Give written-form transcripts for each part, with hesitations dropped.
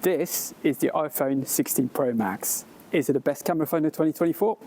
This is the iPhone 16 Pro Max. Is it the best camera phone of 2024?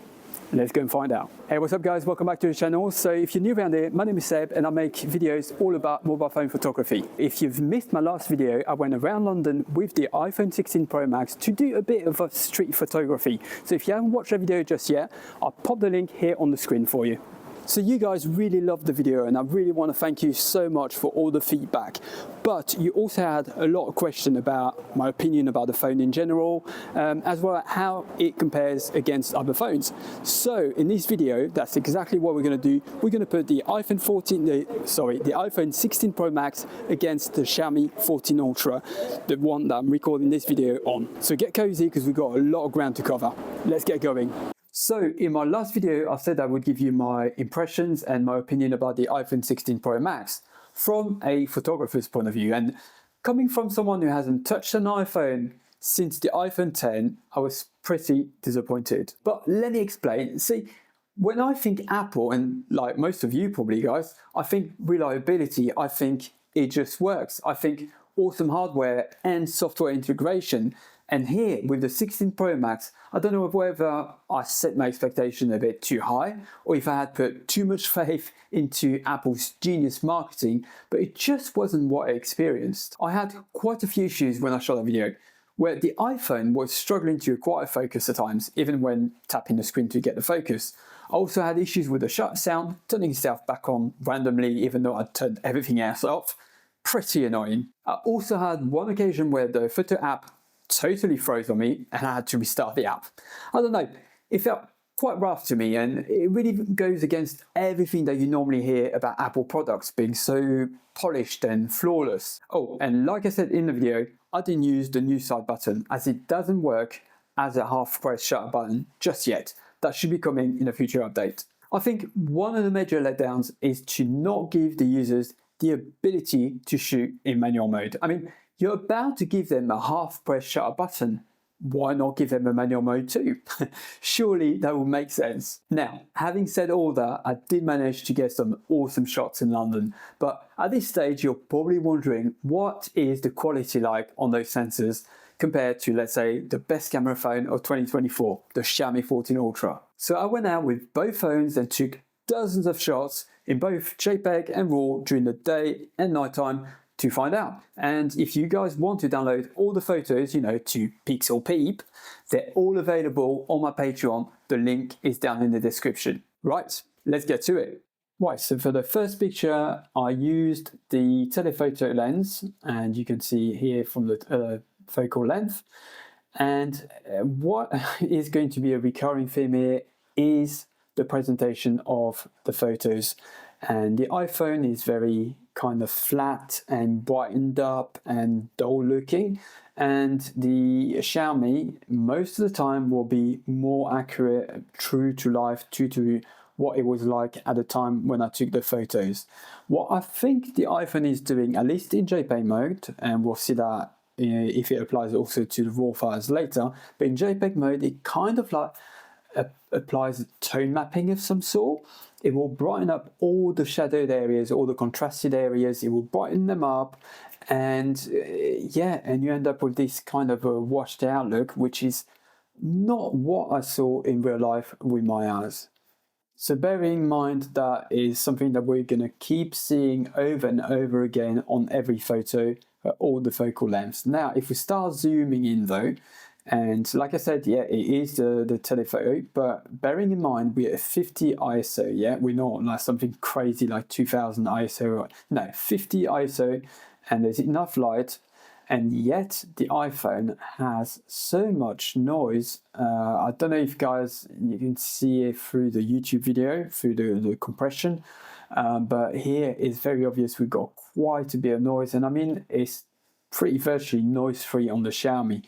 Let's go and find out. Hey, what's up guys? Welcome back to the channel. So if you're new around here, my name is Seb and I make videos all about mobile phone photography. If you've missed my last video, I went around London with the iPhone 16 Pro Max to do a bit of a street photography. So if you haven't watched the video just yet, I'll pop the link here on the screen for you. So you guys really loved the video and I really want to thank you so much for all the feedback. But you also had a lot of questions about my opinion about the phone in general, as well as how it compares against other phones. So in this video, that's exactly what we're going to do. We're going to put the iPhone 16 Pro Max against the Xiaomi 14 Ultra, the one that I'm recording this video on. So get cozy because we've got a lot of ground to cover. Let's get going. So in my last video, I said I would give you my impressions and my opinion about the iPhone 16 Pro Max from a photographer's point of view. And coming from someone who hasn't touched an iPhone since the iPhone 10, I was pretty disappointed. But let me explain. See, when I think Apple, and like most of you probably guys, I think reliability, I think it just works. I think awesome hardware and software integration. And here with the 16 Pro Max, I don't know whether I set my expectation a bit too high or if I had put too much faith into Apple's genius marketing, but it just wasn't what I experienced. I had quite a few issues when I shot the video, where the iPhone was struggling to acquire focus at times, even when tapping the screen to get the focus. I also had issues with the shutter sound, turning itself back on randomly even though I'd turned everything else off. Pretty annoying. I also had one occasion where the photo app totally froze on me and I had to restart the app. I don't know, it felt quite rough to me and it really goes against everything that you normally hear about Apple products being so polished and flawless. Oh, and like I said in the video, I didn't use the new side button as it doesn't work as a half press shutter button just yet. That should be coming in a future update. I think one of the major letdowns is to not give the users the ability to shoot in manual mode. I mean, you're about to give them a half press shutter button. Why not give them a manual mode too? Surely that will make sense. Now, having said all that, I did manage to get some awesome shots in London. But at this stage, you're probably wondering what is the quality like on those sensors compared to, let's say, the best camera phone of 2024, the Xiaomi 14 Ultra. So I went out with both phones and took dozens of shots in both JPEG and RAW during the day and nighttime to find out. And if you guys want to download all the photos, you know, to Pixel Peep, they're all available on my Patreon. The link is down in the description. Right, let's get to it. Right, so for the first picture, I used the telephoto lens, and you can see here from the focal length. And what is going to be a recurring theme here is the presentation of the photos. And the iPhone is very kind of flat and brightened up and dull looking, and the Xiaomi most of the time will be more accurate, true to life, true to what it was like at the time when I took the photos. What I think the iPhone is doing, at least in JPEG mode, and we'll see that if it applies also to the RAW files later, but in JPEG mode it kind of like applies tone mapping of some sort. It will brighten up all the shadowed areas, all the contrasted areas, it will brighten them up, and yeah, and you end up with this kind of a washed out look, which is not what I saw in real life with my eyes. So bearing in mind that is something that we're going to keep seeing over and over again on every photo at all the focal lengths. Now, if we start zooming in though, and like I said, yeah, it is the telephoto, but bearing in mind we're at 50 ISO, yeah, we're not like something crazy like 2000 ISO, no, 50 ISO, and there's enough light, and yet the iPhone has so much noise. I don't know if guys, you can see it through the YouTube video, through the compression, but here it's very obvious we've got quite a bit of noise, and I mean, it's pretty virtually noise-free on the Xiaomi.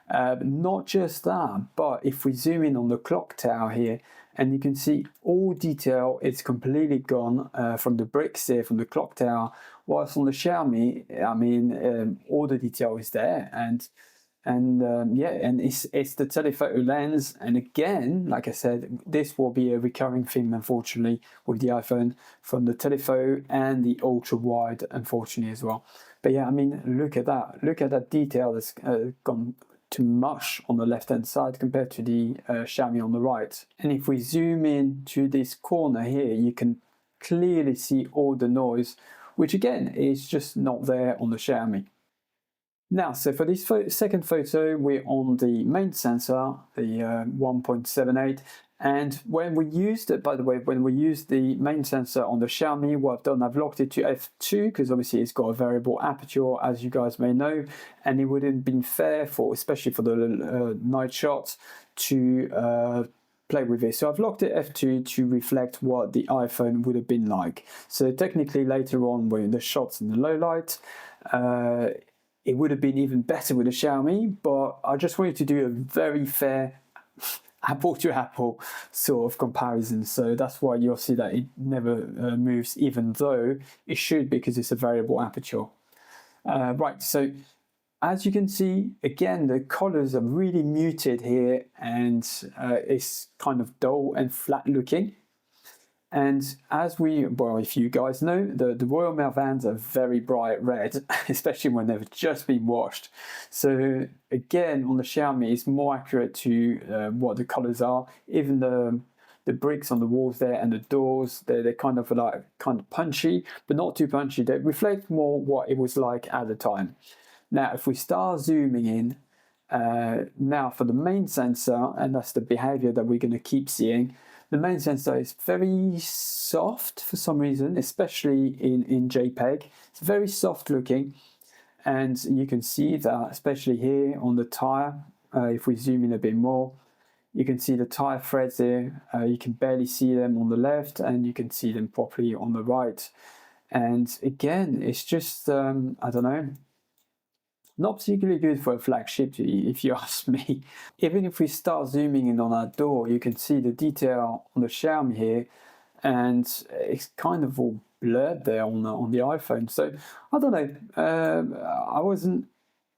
Not just that, but if we zoom in on the clock tower here, and you can see all detail is completely gone from the bricks here, from the clock tower, whilst on the Xiaomi, I mean, all the detail is there, and yeah, and it's the telephoto lens, and again, like I said, this will be a recurring theme, unfortunately, with the iPhone, from the telephoto and the ultra wide, unfortunately, as well. But yeah, I mean, look at that detail that's gone to mush on the left hand side compared to the Xiaomi on the right. And if we zoom in to this corner here, you can clearly see all the noise, which again is just not there on the Xiaomi. Now, so for this second photo, we're on the main sensor, the 1.78, and when we used it, by the way, when we used the main sensor on the Xiaomi, what I've done, I've locked it to f2, because obviously it's got a variable aperture, as you guys may know, and it wouldn't have been fair for, especially for the night shots, to play with it. So I've locked it f2 to reflect what the iPhone would have been like. So technically later on, when the shots in the low light, it would have been even better with a Xiaomi, but I just wanted to do a very fair apple to apple sort of comparison. So that's why you'll see that it never moves, even though it should, because it's a variable aperture. Right, so as you can see, again, the colors are really muted here, and it's kind of dull and flat looking. And as well, if you guys know, the Royal Mail vans are very bright red, especially when they've just been washed. So again, on the Xiaomi, it's more accurate to what the colors are. Even the bricks on the walls there and the doors, they're kind of punchy, but not too punchy. They reflect more what it was like at the time. Now, if we start zooming in, now for the main sensor, and that's the behavior that we're going to keep seeing, the main sensor is very soft for some reason, especially in JPEG. It's very soft looking, and you can see that especially here on the tire. If we zoom in a bit more, you can see the tire threads there. You can barely see them on the left, and you can see them properly on the right. And again, it's just, I don't know, not particularly good for a flagship, if you ask me. Even if we start zooming in on our door, you can see the detail on the Xiaomi here, and it's kind of all blurred there on the iPhone. So I don't know. I wasn't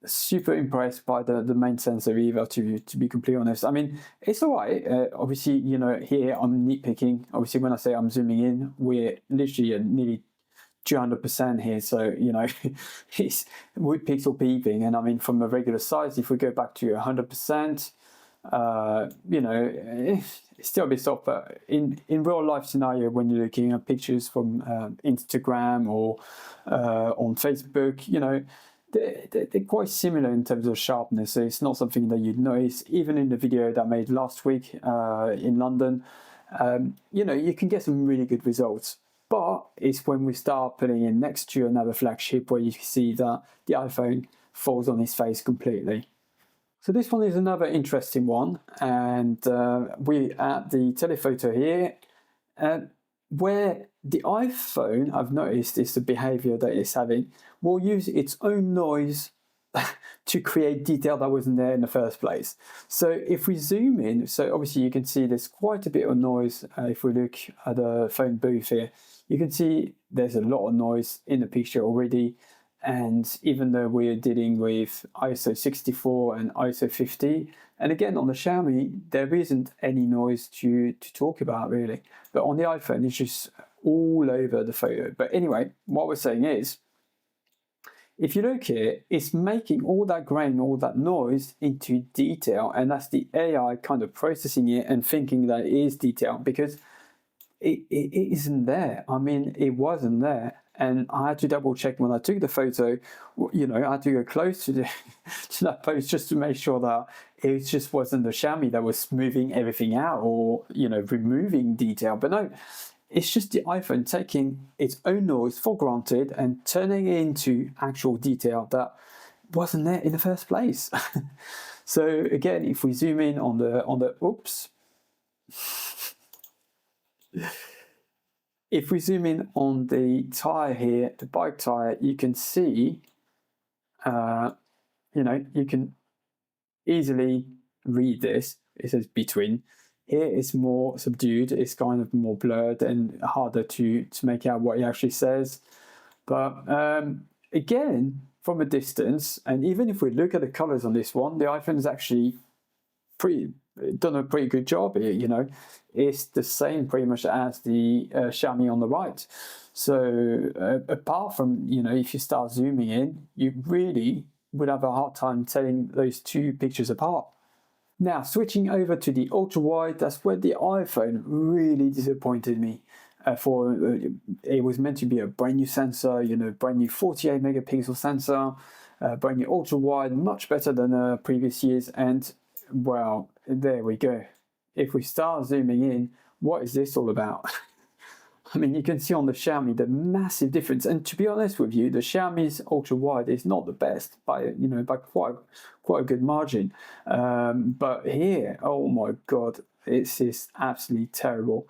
super impressed by the main sensor either, to be completely honest. I mean, it's all right. Obviously, you know, here I'm nitpicking. Obviously, when I say I'm zooming in, we're literally nearly 200% here, so you know, it's with pixel peeping, and I mean from a regular size, if we go back to 100%, you know, it's still a bit soft. But in real life scenario, when you're looking at pictures from Instagram or on Facebook, you know, they're quite similar in terms of sharpness. So it's not something that you'd notice. Even in the video that I made last week in London, you know, you can get some really good results. But it's when we start putting in next to another flagship where you see that the iPhone falls on its face completely. So this one is another interesting one, and we're at the telephoto here, where the iPhone, I've noticed, is the behavior that it's having, will use its own noise to create detail that wasn't there in the first place. So if we zoom in, so obviously you can see there's quite a bit of noise. If we look at the phone booth here, you can see there's a lot of noise in the picture already. And even though we're dealing with ISO 64 and ISO 50, and again on the Xiaomi, there isn't any noise to talk about really. But on the iPhone, it's just all over the photo. But anyway, what we're saying is, if you look here, it's making all that grain, all that noise into detail, and that's the AI kind of processing it and thinking that it is detail, because it isn't there. I mean, it wasn't there, and I had to double check when I took the photo. You know, I had to go close to that post just to make sure that it just wasn't the Xiaomi that was smoothing everything out or, you know, removing detail. But no, it's just the iPhone taking its own noise for granted and turning it into actual detail that wasn't there in the first place. So again, if we zoom in on the oops. If we zoom in on the tire here, the bike tire, you can see, you know, you can easily read this. It says between. Here it's more subdued, it's kind of more blurred and harder to make out what it actually says. But again, from a distance, and even if we look at the colors on this one, the iPhone is actually pretty done a pretty good job here, you know. It's the same pretty much as the Xiaomi on the right. So apart from, you know, if you start zooming in, you really would have a hard time telling those two pictures apart. Now, switching over to the ultra wide, that's where the iPhone really disappointed me. It was meant to be a brand new sensor, you know, brand new 48 megapixel sensor, brand new ultra wide, much better than previous years. And well, there we go. If we start zooming in, what is this all about? I mean, you can see on the Xiaomi the massive difference. And to be honest with you, the Xiaomi's ultra wide is not the best by, you know, by quite a good margin. But here, oh my God, it's just absolutely terrible.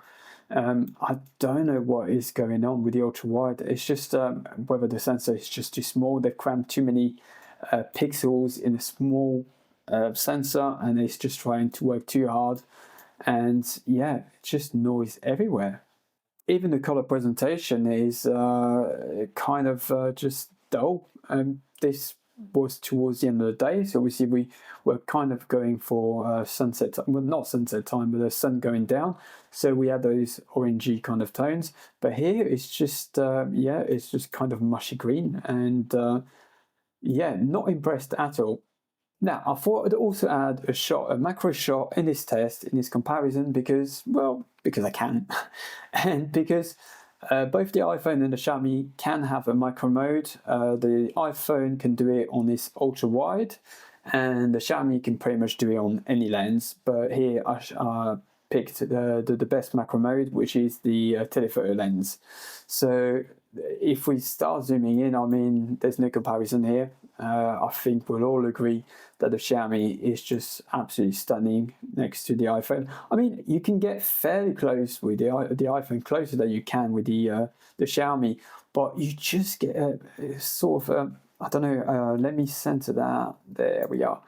I don't know what is going on with the ultra wide. It's just whether the sensor is just too small. They've crammed too many pixels in a small sensor, and it's just trying to work too hard. And yeah, just noise everywhere. Even the color presentation is kind of just dull. This was towards the end of the day, so obviously we were kind of going for sunset, well, not sunset time, but the sun going down, so we had those orangey kind of tones. But here it's just yeah, it's just kind of mushy green, and yeah, not impressed at all. Now, I thought I'd also add a macro shot in this test, in this comparison, because, well, because I can. And because both the iPhone and the Xiaomi can have a micro mode. The iPhone can do it on this ultra wide, and the Xiaomi can pretty much do it on any lens. But here I picked the best macro mode, which is the telephoto lens. So if we start zooming in, I mean, there's no comparison here. I think we'll all agree that the Xiaomi is just absolutely stunning next to the iPhone. I mean, you can get fairly close with the iPhone, closer than you can with the Xiaomi, but you just get a sort of I don't know. Let me center that. There we are.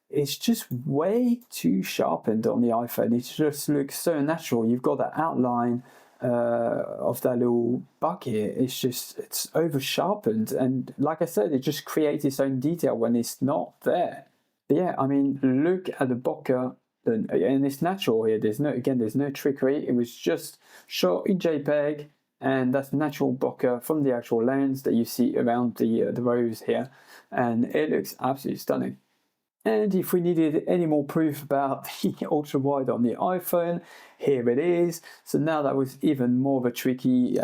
It's just way too sharpened on the iPhone. It just looks so natural. You've got that outline of that little bucket. It's over sharpened, and like I said, it just creates its own detail when it's not there. But yeah, I mean, look at the bokeh, and it's natural here. There's no trickery. It was just shot in JPEG, and that's natural bokeh from the actual lens that you see around the rose here, and it looks absolutely stunning. And if we needed any more proof about the ultra wide on the iPhone, here it is. So now that was even more of a tricky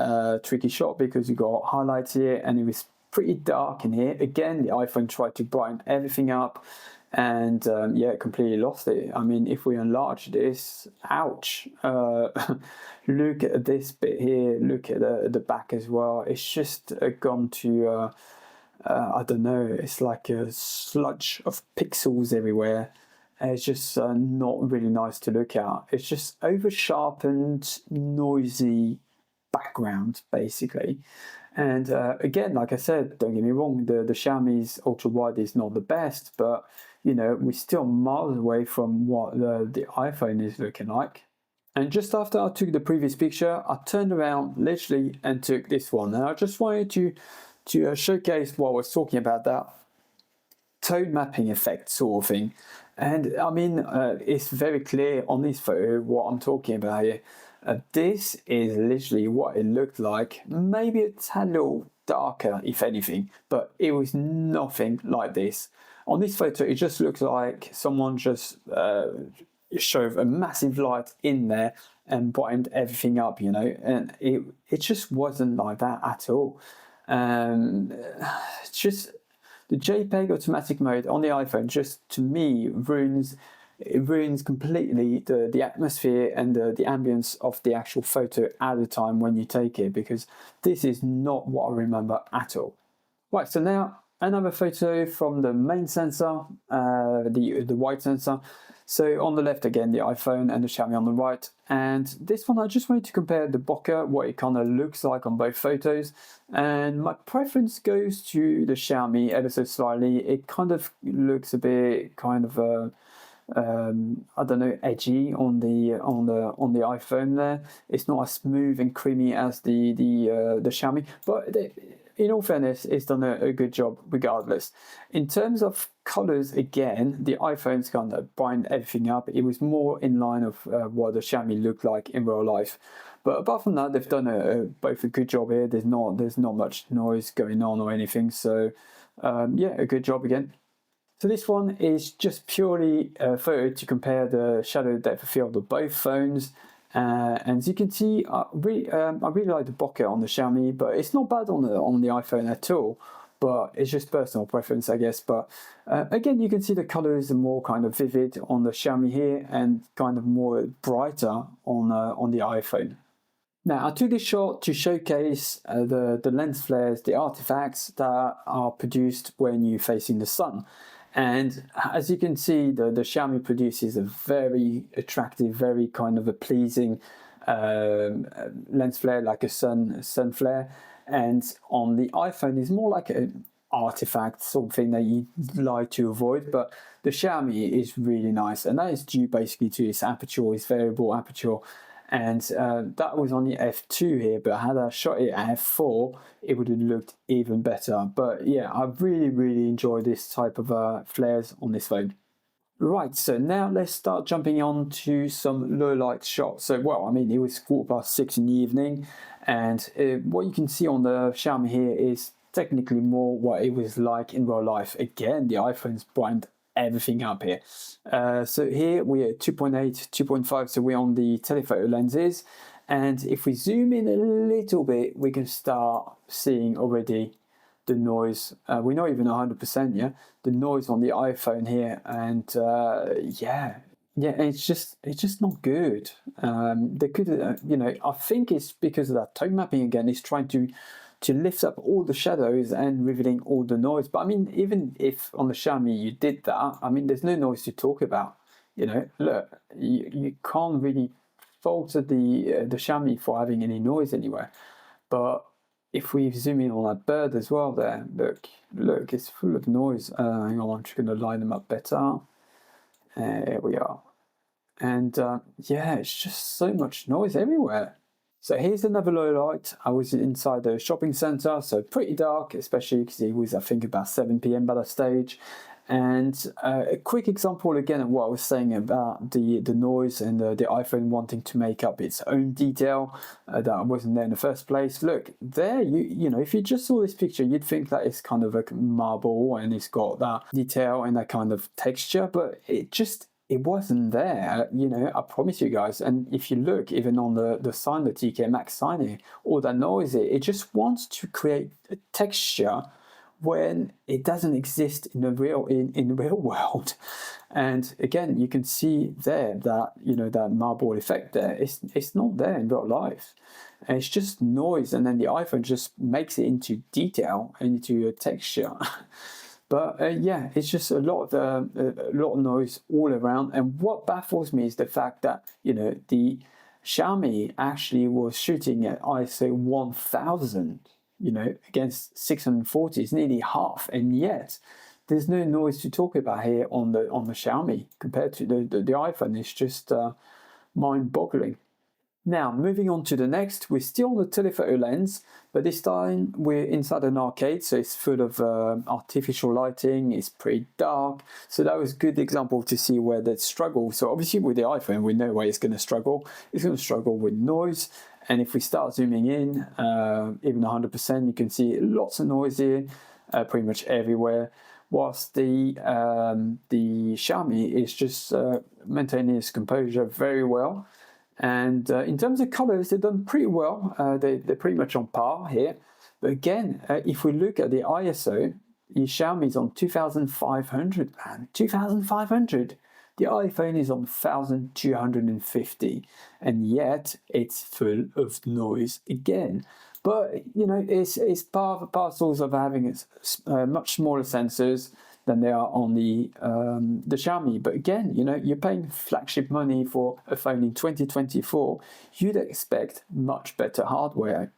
shot, because you got highlights here and it was pretty dark in here. Again, the iPhone tried to brighten everything up, and yeah, completely lost it. I mean, if we enlarge this, ouch. Look at this bit here, look at the back as well. It's just gone to I don't know, it's like a sludge of pixels everywhere. It's just not really nice to look at. It's just over sharpened, noisy background, basically. And again, like I said, don't get me wrong, the Xiaomi's ultra wide is not the best, but you know, we're still miles away from what the iPhone is looking like. And just after I took the previous picture, I turned around literally and took this one. And I just wanted to showcase what I was talking about, that tone mapping effect sort of thing. And I mean, it's very clear on this photo what I'm talking about here. This is literally what it looked like, maybe a tad little darker if anything, but it was nothing like this. On this photo, it just looks like someone just shove a massive light in there and brightened everything up, you know, and it just wasn't like that at all. It's just the JPEG automatic mode on the iPhone just, to me, ruins completely the atmosphere and the ambience of the actual photo at the time when you take it, because this is not what I remember at all. Right, so now another photo from the main sensor, the wide sensor. So on the left again, the iPhone, and the Xiaomi on the right. And this one, I just wanted to compare the bokeh, what it kind of looks like on both photos. And my preference goes to the Xiaomi ever so slightly. It kind of looks a bit kind of I don't know, edgy on the iPhone there. It's not as smooth and creamy as the Xiaomi, but in all fairness, it's done a good job regardless. In terms of colors, again, the iPhone's kind of bind everything up. It was more in line of what the Xiaomi looked like in real life. But apart from that, they've done both a good job here. There's not much noise going on or anything. So yeah, a good job again. So this one is just purely a photo to compare the shadow depth of field of both phones. And as you can see, I really like the bokeh on the Xiaomi, but it's not bad on the iPhone at all. But it's just personal preference, I guess. But again, you can see the colors are more kind of vivid on the Xiaomi here and kind of more brighter on the iPhone. Now, I took this shot to showcase the lens flares, the artifacts that are produced when you're facing the sun. And as you can see, the Xiaomi produces a very attractive, very kind of a pleasing lens flare, like a sun flare. And on the iPhone, it's more like an artifact, something that you like to avoid. But the Xiaomi is really nice, and that is due basically to its aperture, its variable aperture. And that was on the f2 here, but had I shot it at f4, it would have looked even better. But yeah, I really enjoy this type of flares on this phone. Right, so now let's start jumping on to some low light shots. So, well, I mean, it was 6:15 in the evening, and what you can see on the Xiaomi here is technically more what it was like in real life. Again, the iPhone's primed everything up here. So here we're at 2.8, 2.5, so we're on the telephoto lenses. And if we zoom in a little bit, we can start seeing already the noise. We're not even 100% yet. The noise on the iPhone here, and yeah, it's just not good. They could, you know, I think it's because of that tone mapping again. It's trying to lift up all the shadows and revealing all the noise. But I mean, even if on the Xiaomi you did that, I mean, there's no noise to talk about. You know, look, you can't really fault the Xiaomi for having any noise anywhere. But if we zoom in on that bird as well there, look, it's full of noise. Hang on, I'm just going to line them up better. Here we are. And yeah, it's just so much noise everywhere. So here's another low light. I was inside the shopping centre, so pretty dark, especially because it was, I think, about 7 p.m. by that stage. And a quick example again of what I was saying about the noise and the iPhone wanting to make up its own detail that wasn't there in the first place. Look, there, you know, if you just saw this picture, you'd think that it's kind of like marble and it's got that detail and that kind of texture, but it wasn't there, you know, I promise you guys. And if you look even on the sign, the TK Maxx sign here, all that noise, it just wants to create a texture when it doesn't exist in the real world. And again, you can see there that, you know, that marble effect there, it's not there in real life. And it's just noise, and then the iPhone just makes it into detail and into a texture. But yeah, it's just a lot of noise all around. And what baffles me is the fact that, you know, the Xiaomi actually was shooting at ISO 1000, you know, against 640. It's nearly half, and yet there's no noise to talk about here on the Xiaomi compared to the iPhone. It's just mind-boggling. Now, moving on to the next, we're still on the telephoto lens, but this time we're inside an arcade, so it's full of artificial lighting, it's pretty dark. So that was a good example to see where they struggle. So obviously with the iPhone, we know where it's going to struggle. It's going to struggle with noise. And if we start zooming in, even 100%, you can see lots of noise here, pretty much everywhere. Whilst the Xiaomi is just maintaining its composure very well. And in terms of colors, they've done pretty well. They're pretty much on par here. But again, if we look at the ISO, the Xiaomi is on 2500, man, 2500. The iPhone is on 1250, and yet it's full of noise again. But you know, it's part of the parcels of having much smaller sensors than they are on the Xiaomi. But again, you know, you're paying flagship money for a phone in 2024. You'd expect much better hardware.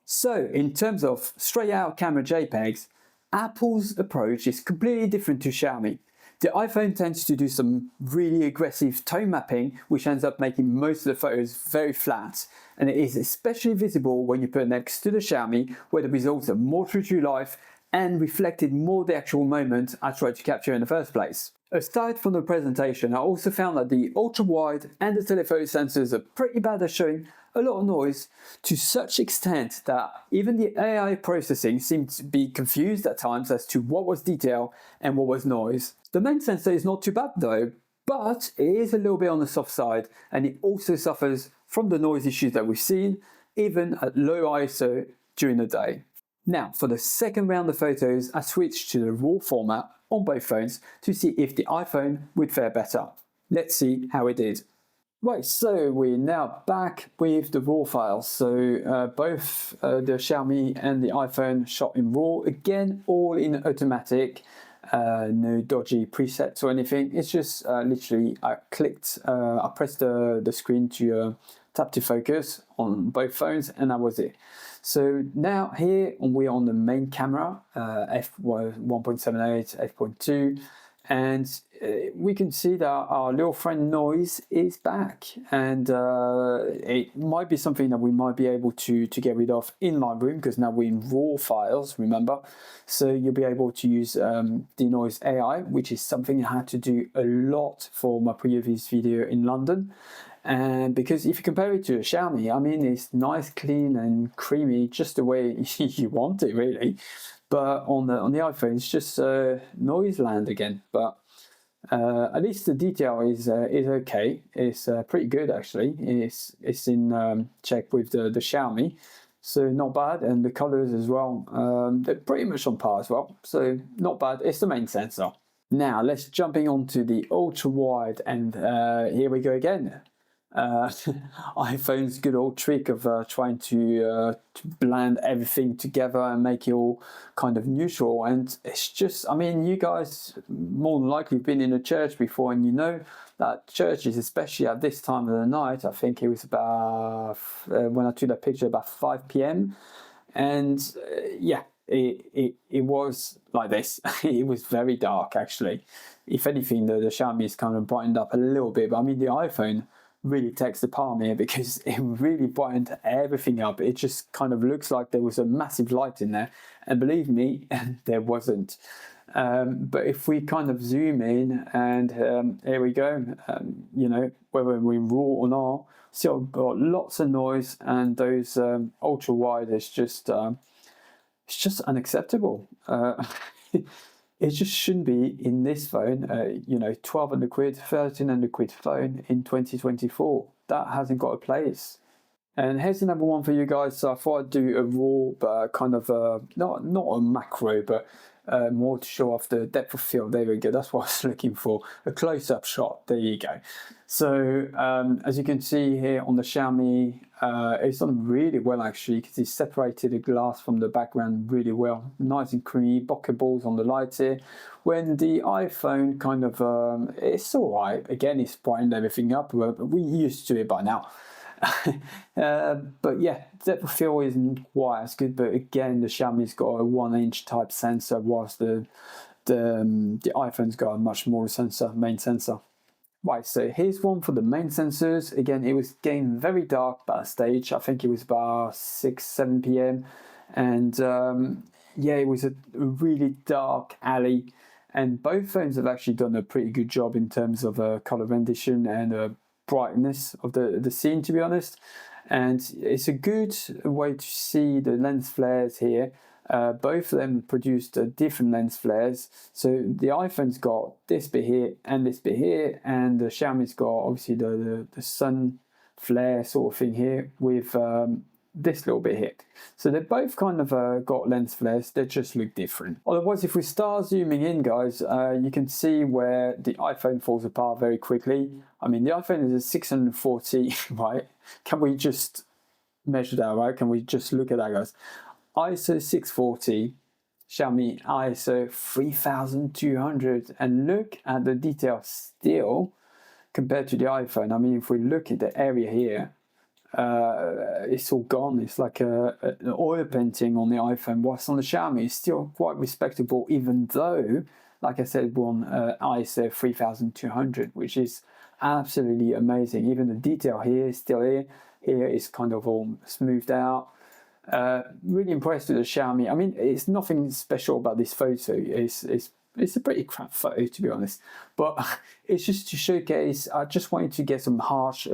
So in terms of straight out camera JPEGs, Apple's approach is completely different to Xiaomi. The iPhone tends to do some really aggressive tone mapping, which ends up making most of the photos very flat, and it is especially visible when you put it next to the Xiaomi, where the results are more true to life and reflected more the actual moment I tried to capture in the first place. Aside from the presentation, I also found that the ultra-wide and the telephoto sensors are pretty bad at showing a lot of noise, to such extent that even the AI processing seemed to be confused at times as to what was detail and what was noise. The main sensor is not too bad though, but it is a little bit on the soft side, and it also suffers from the noise issues that we've seen, even at low ISO during the day. Now, for the second round of photos, I switched to the RAW format on both phones to see if the iPhone would fare better. Let's see how it did. Right, so we're now back with the RAW files. So both the Xiaomi and the iPhone shot in RAW, again, all in automatic, no dodgy presets or anything. It's just literally I pressed the screen to tap to focus on both phones, and that was it. So now here we're on the main camera, f1.78, f.2, and we can see that our little friend noise is back, and it might be something that we might be able to get rid of in Lightroom, because now we're in RAW files, remember, so you'll be able to use the noise AI, which is something I had to do a lot for my previous video in London. And because if you compare it to a Xiaomi, I mean, it's nice, clean and creamy, just the way you want it really. But on the iPhone, it's just noise land again. But at least the detail is okay. It's pretty good actually. It's in check with the Xiaomi, so not bad. And the colors as well, they're pretty much on par as well. So not bad. It's the main sensor. Now let's jumping onto the ultra wide, and here we go again. iPhone's good old trick of trying to blend everything together and make it all kind of neutral, and it's just, I mean, you guys more than likely have been in a church before, and you know that churches, especially at this time of the night, I think it was about when I took that picture about 5 p.m. and yeah, it was like this. It was very dark actually. If anything, the Xiaomi is kind of brightened up a little bit, but I mean the iPhone really takes the palm here, because it really brightened everything up. It just kind of looks like there was a massive light in there, and believe me, there wasn't. But if we kind of zoom in, and here we go, you know, whether we're in RAW or not, still got lots of noise, and those ultra wide is just it's just unacceptable. It just shouldn't be in this phone, you know, 1,200 quid, 1,300 quid phone in 2024. That hasn't got a place. And here's another one for you guys. So I thought I'd do a RAW, but kind of not a macro, but more to show off the depth of field. There we go. That's what I was looking for. A close-up shot. There you go. So as you can see here on the Xiaomi, it's done really well actually, because it separated the glass from the background really well. Nice and creamy, bokeh balls on the lights here. When the iPhone kind of, it's all right. Again, it's brightened everything up, but we're used to it by now. But yeah, depth of field isn't quite as good, but again, the Xiaomi's got a 1-inch type sensor, whilst the iPhone's got a much smaller sensor, main sensor. Right, so here's one for the main sensors. Again, it was getting very dark by that stage. I think it was about 6-7 p.m. and yeah, it was a really dark alley, and both phones have actually done a pretty good job in terms of color rendition and brightness of the scene, to be honest. And it's a good way to see the lens flares here. Both of them produced different lens flares. So the iPhone's got this bit here and this bit here, and the Xiaomi's got obviously the sun flare sort of thing here with this little bit here. So they both kind of got lens flares, they just look different. Otherwise, if we start zooming in, guys, you can see where the iPhone falls apart very quickly. I mean, the iPhone is a 640, right? Can we just measure that, right? Can we just look at that, guys? ISO 640, Xiaomi ISO 3200, and look at the detail still compared to the iPhone. I mean, if we look at the area here, it's all gone. It's like an oil painting on the iPhone, whilst on the Xiaomi it's still quite respectable, even though like I said, won ISO 3200, which is absolutely amazing. Even the detail here is still here. Here is kind of all smoothed out. Really impressed with the Xiaomi. I mean, it's nothing special about this photo. It's a pretty crap photo, to be honest. But it's just to showcase. I just wanted to get some harsh,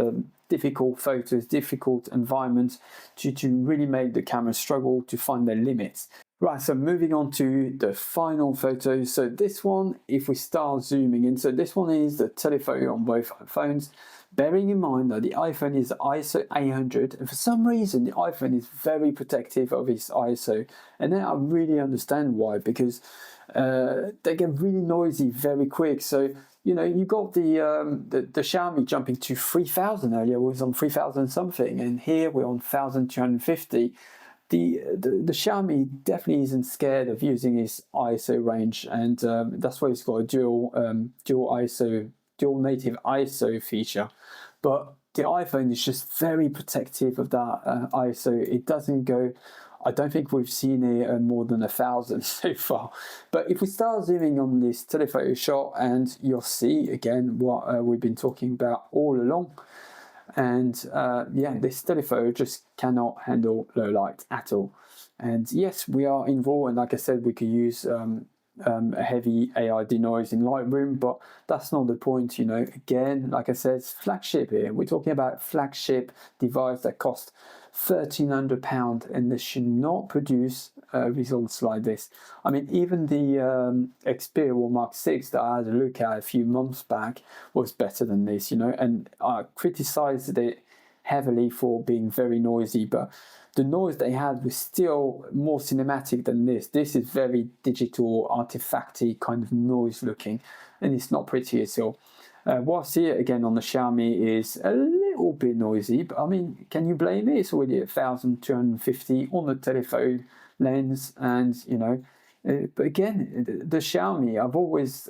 difficult photos, difficult environments to really make the camera struggle to find their limits. Right, so moving on to the final photo. So this one, if we start zooming in, so this one is the telephoto on both phones. Bearing in mind that the iPhone is ISO 800, and for some reason the iPhone is very protective of its ISO, and then I really understand why, because they get really noisy very quick. So you know, you got the Xiaomi jumping to 3000 earlier. It was on 3000 something, and here we're on 1250. The Xiaomi definitely isn't scared of using its ISO range, and that's why it's got a dual native ISO feature. But the iPhone is just very protective of that ISO. It doesn't go, I don't think we've seen it more than 1000 so far. But if we start zooming on this telephoto shot, and you'll see again what we've been talking about all along. And yeah, this telephoto just cannot handle low light at all. And yes, we are in RAW, and like I said, we could use a heavy AI denoise in Lightroom, but that's not the point, you know. Again, like I said, it's flagship here. We're talking about flagship device that cost £1,300, and they should not produce results like this. I mean, even the Xperia Mark 6 that I had a look at a few months back was better than this, you know, and I criticized it heavily for being very noisy, but the noise they had was still more cinematic than this. This is very digital, artifacty kind of noise looking, and it's not pretty at all. Whilst here again on the Xiaomi is a little bit noisy, but I mean, can you blame it? It's already at 1250 on the telephone lens, and you know, but again, the Xiaomi, I've always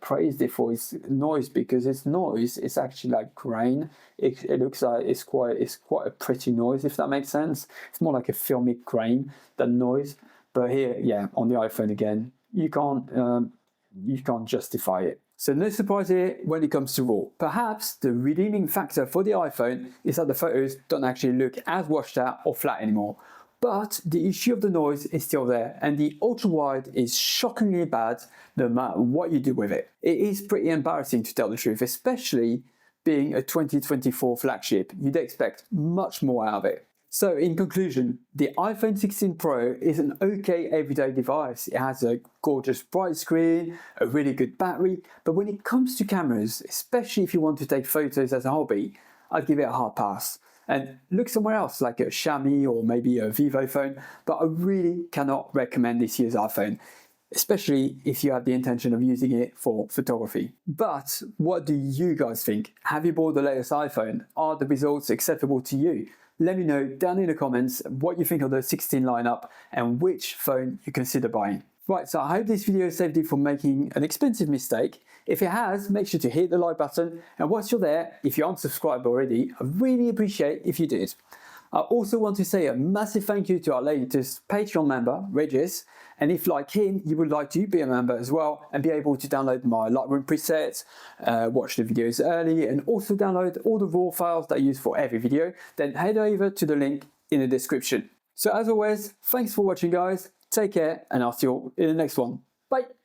praised it for its noise, because its noise is actually like grain. It looks like it's quite a pretty noise, if that makes sense. It's more like a filmic grain than noise. But here, yeah, on the iPhone again, you can't justify it. So no surprise here when it comes to RAW. Perhaps the redeeming factor for the iPhone is that the photos don't actually look as washed out or flat anymore. But the issue of the noise is still there, and the ultra wide is shockingly bad no matter what you do with it. It is pretty embarrassing, to tell the truth, especially being a 2024 flagship. You'd expect much more out of it. So in conclusion, the iPhone 16 Pro is an okay everyday device. It has a gorgeous bright screen, a really good battery, but when it comes to cameras, especially if you want to take photos as a hobby, I'd give it a hard pass. And look somewhere else, like a Xiaomi or maybe a Vivo phone, but I really cannot recommend this year's iPhone, especially if you have the intention of using it for photography. But what do you guys think? Have you bought the latest iPhone? Are the results acceptable to you? Let me know down in the comments what you think of the 16 lineup and which phone you consider buying. Right, so I hope this video saved you from making an expensive mistake. If it has, make sure to hit the like button, and whilst you're there, if you aren't subscribed already, I really appreciate if you did. I also want to say a massive thank you to our latest Patreon member, Regis, and if like him, you would like to be a member as well and be able to download my Lightroom presets, watch the videos early, and also download all the RAW files that I use for every video, then head over to the link in the description. So as always, thanks for watching guys, take care, and I'll see you in the next one. Bye!